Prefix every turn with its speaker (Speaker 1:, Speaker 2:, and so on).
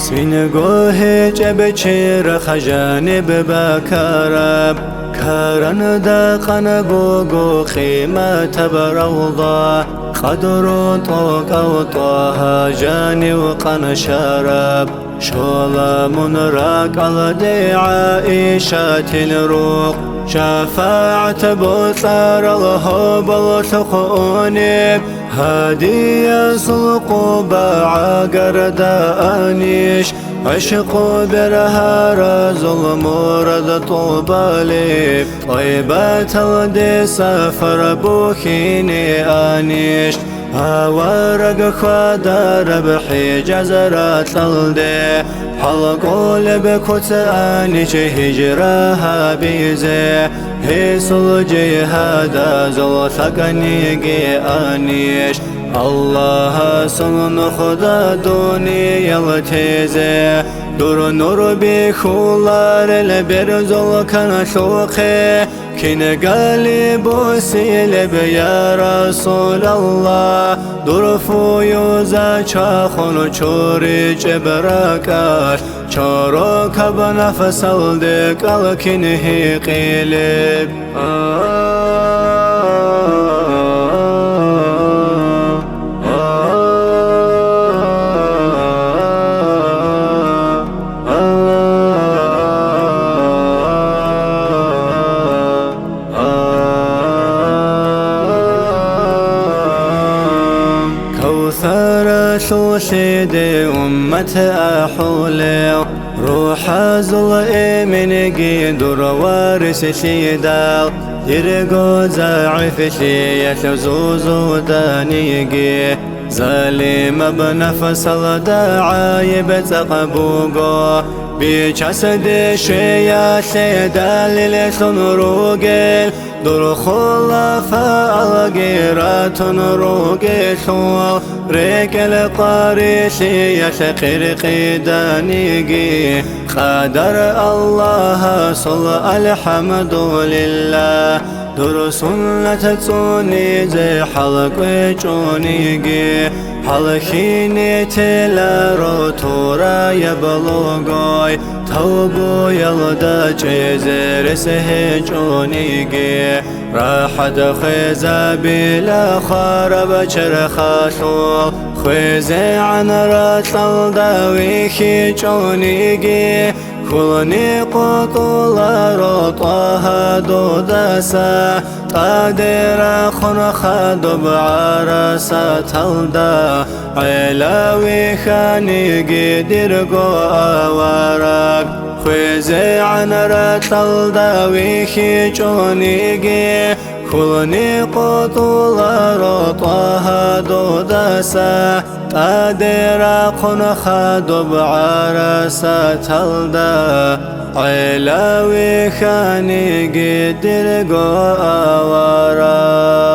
Speaker 1: سینگاه جبچه خجانب بکارب کارن دقن بوگو خیمت بروضا قدر طوق و طه جاني وقن شرب شولا منراك على عائشة الروق شفاعة بصار الهب والثقوني هادي سلق باع قرد أنيش عشق برها ظلم ورد طوبالي طيبة الدي سفر بوخيني أنيش ورق خدار بحي جزرات الدي حلقوا لبكوت أنيش هجرها بيزي هيسل جهاد زل ثقنيقي أنيش الله سن خدا دوني يلتزي دور نور بخولار البرزل كان شوخي كن قالي بوسيل يا رسول الله دور فيوزا چاخون چوري جبركاش چاروك بنفس الدك الكنه قيلب كوثر شوشد أمة أحولي روح ظل من قدر وارس شيدال يرقو زعف شيش زوزو دانيقي ظالم بنفس الدعايب تقبوقو بجسد شيا شيدال لسنروقل دور خلفاء الغيرات نروقي شوال ريك القارشي يشقر قيدانيقي قدر الله صلى الحمد لله دور سنة توني زي حلق ويجونيقي حلقيني تلارو تورا يبلوغوي توبو يلدا جزر سهجونيقي راحت خيزة بلا خرب چرخاشو خيزة عن رسل داوي خيجونيقي خلني قطول رطوها دودسا قادر خن خدب عرسة تلدا علاوي خاني قدر قوى ورق خوزي عن رتل داوي خيجونيقي خلني قطول رطوها دودسا قادر خن خدب عرسة تلدا علاوي خاني قدر قوى ورق